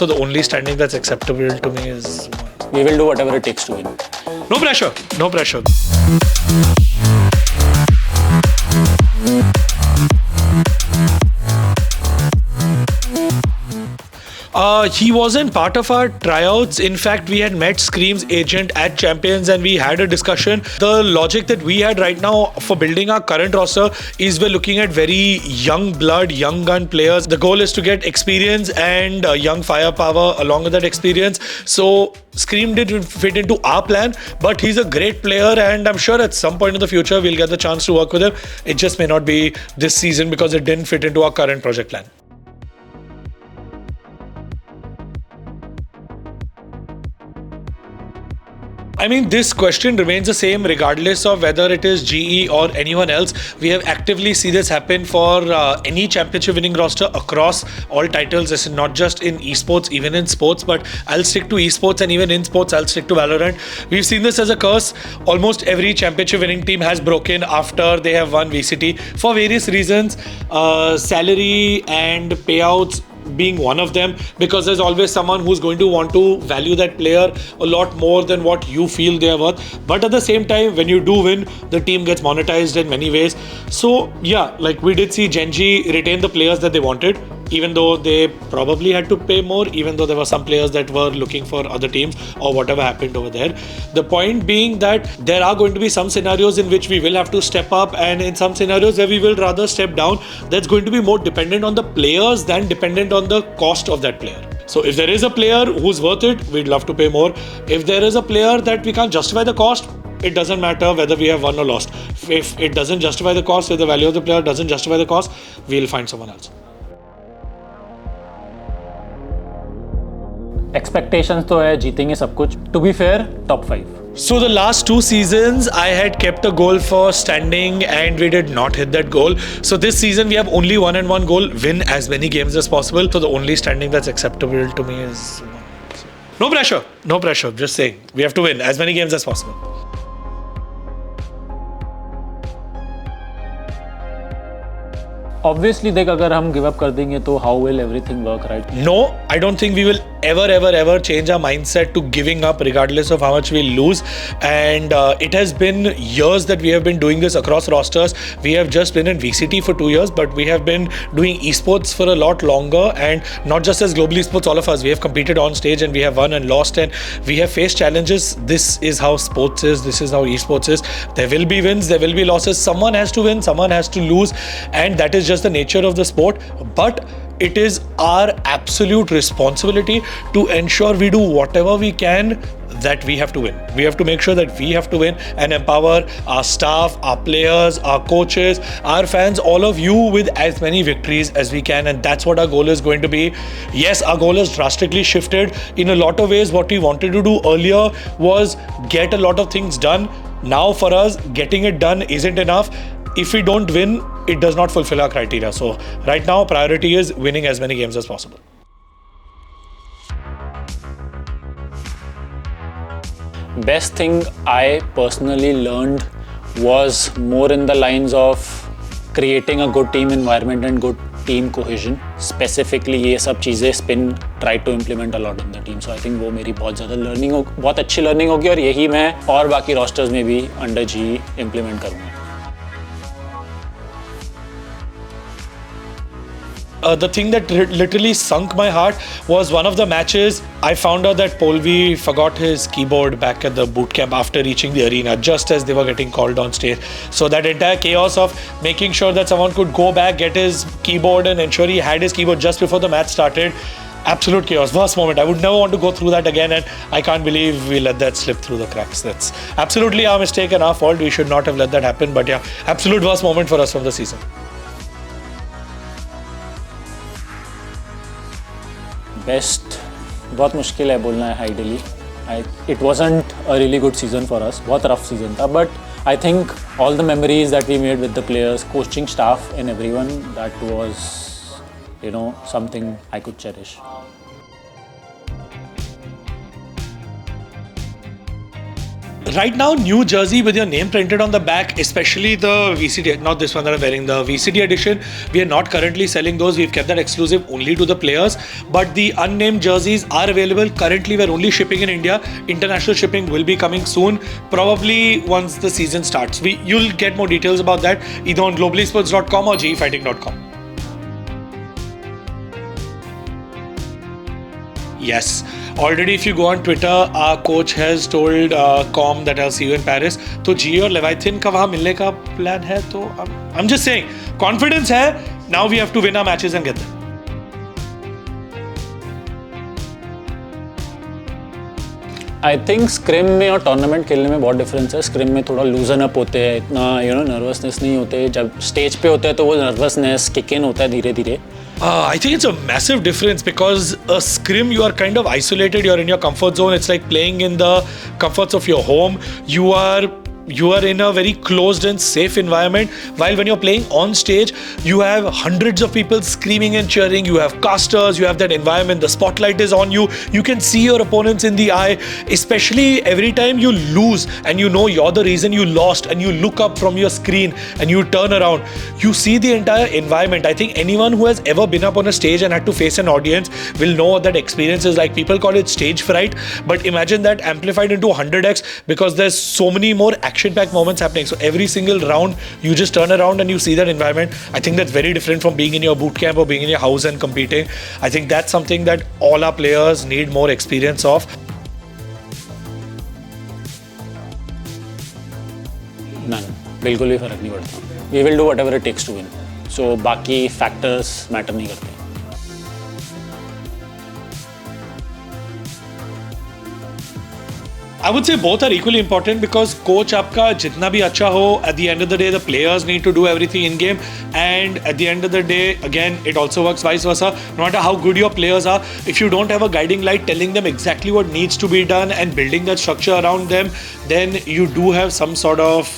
So the only standing that's acceptable to me is We will do whatever it takes to win. no pressure, no pressure. He wasn't part of our tryouts. In fact, we had met Scream's agent at Champions and we had a discussion. The logic that we had right now for building our current roster is we're looking at very young blood, young gun players. The goal is to get experience and young firepower along with that experience. So Scream didn't fit into our plan, but he's a great player and I'm sure at some point in the future we'll get the chance to work with him. It just may not be this season because it didn't fit into our current project plan. I mean, this question remains the same regardless of whether it is GE or anyone else. We have actively seen this happen for any championship winning roster across all titles. This is not just in esports, even in sports, but I'll stick to esports, and even in sports, I'll stick to Valorant. We've seen this as a curse. Almost every championship winning team has broken after they have won VCT for various reasons. Salary and payouts being one of them, because there's always someone who's going to want to value that player a lot more than what you feel they are worth. But at the same time, when you do win, the team gets monetized in many ways. So yeah, like we did see Genji retain the players that they wanted, even though they probably had to pay more, even though there were some players that were looking for other teams or whatever happened over there. The point being that there are going to be some scenarios in which we will have to step up, and in some scenarios where we will rather step down. That's going to be more dependent on the players than dependent on the cost of that player. So if there is a player who's worth it, we'd love to pay more. If there is a player that we can't justify the cost, it doesn't matter whether we have won or lost. If it doesn't justify the cost, if the value of the player doesn't justify the cost, we'll find someone else. Expectations तो है जीतेंगे सब कुछ. To be fair, top 5. So the last 2 seasons, I had kept a goal for standing and we did not hit that goal. So this season, we have only one goal: win as many games as possible. So the only standing that's acceptable to me is no pressure, no pressure. Just saying, we have to win as many games as possible. Obviously, देख अगर हम give up कर देंगे तो how will everything work, right? No, I don't think we will ever change our mindset to giving up regardless of how much we lose. And it has been years that we have been doing this across rosters. We have just been in VCT for 2 years, but we have been doing esports for a lot longer, and not just as global esports, all of us. We have competed on stage and we have won and lost, and we have faced challenges. This is how sports is. This is how esports is. There will be wins, there will be losses. Someone has to win, someone has to lose, and that is just the nature of the sport. But it is our absolute responsibility to ensure we do whatever we can that we have to win. We have to make sure that we have to win and empower our staff, our players, our coaches, our fans, all of you with as many victories as we can. And that's what our goal is going to be. Yes, our goal has drastically shifted. In a lot of ways, what we wanted to do earlier was get a lot of things done. Now for us, getting it done isn't enough. If we don't win, it does not fulfill our criteria. So right now, priority is winning as many games as possible. Best thing I personally learned was more in the lines of creating a good team environment and good team cohesion. Specifically ये सब चीज़ें Spin tried to implement a lot in the team. So I think वो मेरी बहुत ज़्यादा learning बहुत अच्छी learning होगी, और यही मैं और बाकी rosters में भी under GE implement करूँगा. The thing that literally sunk my heart was one of the matches. I found out that Polvi forgot his keyboard back at the boot camp after reaching the arena, just as they were getting called on stage. So that entire chaos of making sure that someone could go back, get his keyboard and ensure he had his keyboard just before the match started. Absolute chaos. Worst moment. I would never want to go through that again, and I can't believe we let that slip through the cracks. That's absolutely our mistake and our fault. We should not have let that happen. But yeah, absolute worst moment for us from the season. Best बहुत मुश्किल है बोलना है ideally. It wasn't a really good season for us. बहुत rough season था, but I think all the memories that we made with the players, coaching staff and everyone, that was, something I could cherish. Right now, new jersey with your name printed on the back, especially the VCT, not this one that I'm wearing, the VCT edition, we are not currently selling those. We've kept that exclusive only to the players. But the unnamed jerseys are available. Currently, we're only shipping in India. International shipping will be coming soon, probably once the season starts. You'll get more details about that either on globalesports.com or gefighting.com. Yes. Already, if you go on Twitter, our coach has told Com that I'll see you in Paris. तो जी और Leviathan का वहाँ मिलने का plan है. तो I'm just saying, confidence है. Now we have to win our matches and get them. I think scream में और टूर्नामेंट खेलने में बहुत डिफरेंस है. स्क्रिम में थोड़ा लूजन अप होते हैं, इतना नर्वसनेस नहीं होते. जब स्टेज पे होते हैं तो वो नर्वसनेस किक इन होता है धीरे धीरे. I think it's a massive difference because a scrim, you are kind of isolated. You're in your comfort zone. It's like playing in the comforts of your home. You are in a very closed and safe environment, while when you're playing on stage, you have hundreds of people screaming and cheering. You have casters, you have that environment, the spotlight is on you. You can see your opponents in the eye, especially every time you lose and you know you're the reason you lost, and you look up from your screen and you turn around, you see the entire environment. I think anyone who has ever been up on a stage and had to face an audience will know what that experience is like. People call it stage fright, but imagine that amplified into 100x because there's so many more action-packed moments happening. So every single round, you just turn around and you see that environment. I think that's very different from being in your boot camp or being in your house and competing. I think that's something that all our players need more experience of. None. बिल्कुल भी फर्क नहीं पड़ता. We will do whatever it takes to win. So बाकी factors matter नहीं करते. I would say both are equally important because coach आपका जितना भी अच्छा हो, at the end of the day the players need to do everything in game, and at the end of the day again it also works vice versa. No matter how good your players are, if you don't have a guiding light telling them exactly what needs to be done and building that structure around them, then you do have some sort of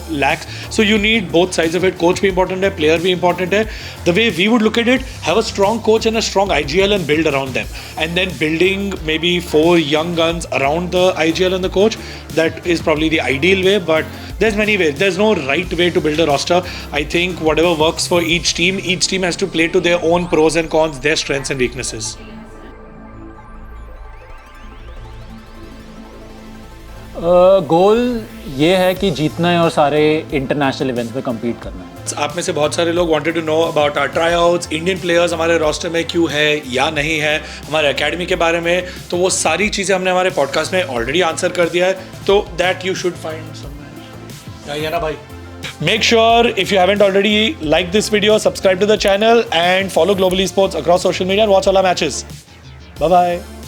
lacks. So you need both sides of it. Coach भी important है, player भी important है. The way we would look at it, have a strong coach and a strong IGL and build around them, and then building maybe 4 young guns around the IGL and the coach. That is probably the ideal way, but there's many ways. There's no right way to build a roster. I think whatever works for each team has to play to their own pros and cons, their strengths and weaknesses. गोल ये है कि जीतना है और सारे international events में compete करना है. आप में से बहुत सारे लोग wanted to know about our tryouts, Indian players हमारे रोस्टर में क्यों है या नहीं है, हमारे एकेडमी के बारे में. तो वो सारी चीज़ें हमने हमारे पॉडकास्ट में ऑलरेडी आंसर कर दिया है. तो that you should find somewhere. या ना भाई? Make sure if you haven't already, like this video, subscribe to the channel and follow Global Esports across social media and watch all our matches. Bye bye.